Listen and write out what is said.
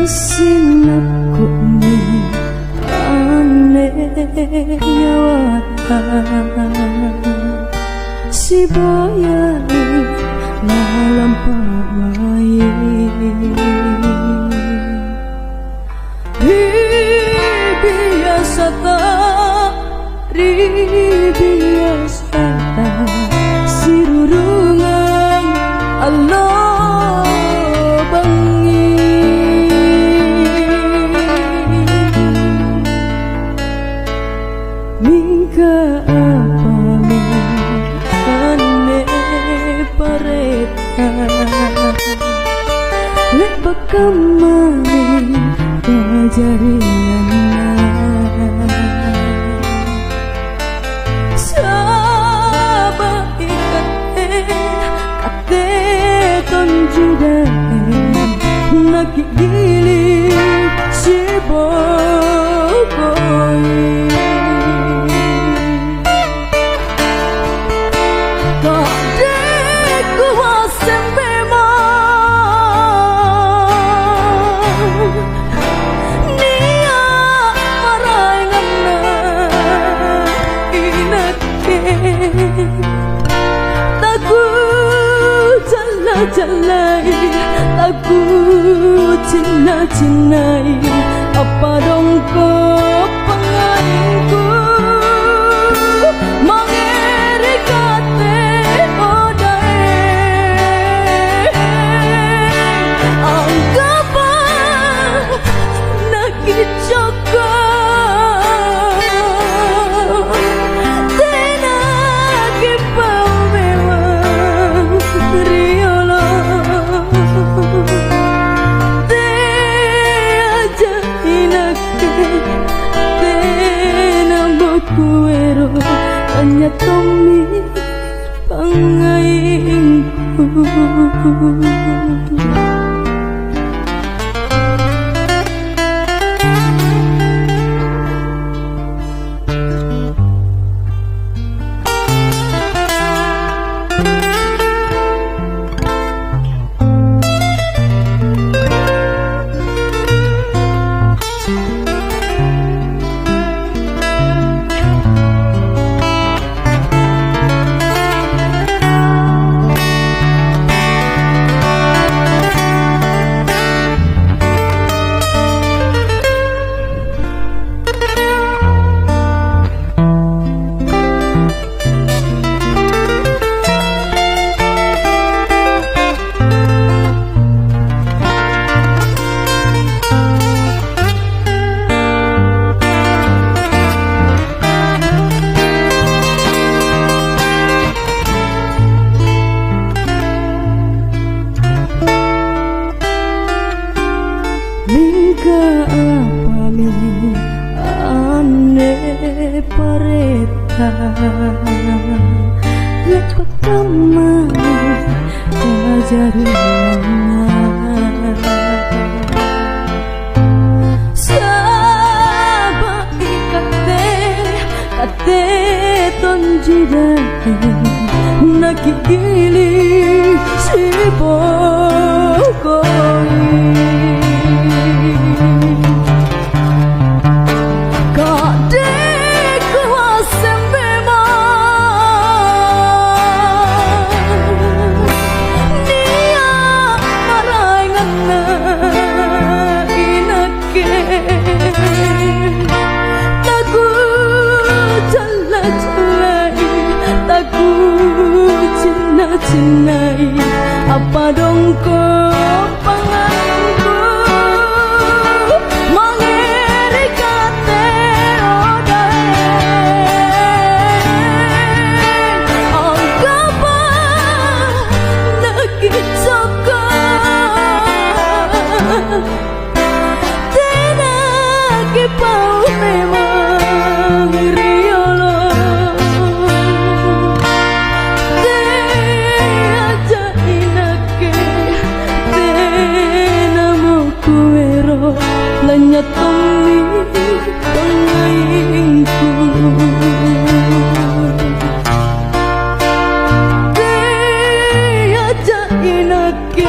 sinapku ni aneh nyawatan si boyai malam pamai biasa tak biasa tak sirurungan Allah bengi mingka apa aneh pareta lek bakamani kajarian sabah kate tonjuda nak gili si boy kadeku hasembe ma nia maraingana inake taku jalai taku cinai apa dong kau pengaingku mangeri kate odae anggapan nakit joko tenagi pau memang riolo te aja inake tenamokuero hanya tomi pangaingku. Mingka apa mi aneh pareta lepak kamani kajarian sabah kate tonjuda nak gili si bokoi kadeku hasembe ma nia maraingana inake taku jalai taku cinai apa dong kau pangaingku mangeri kate odae anggapan nakit joko tenagi pau memang riolo te aja inake tenamokuero lenyat tomi pangaingku te aja inake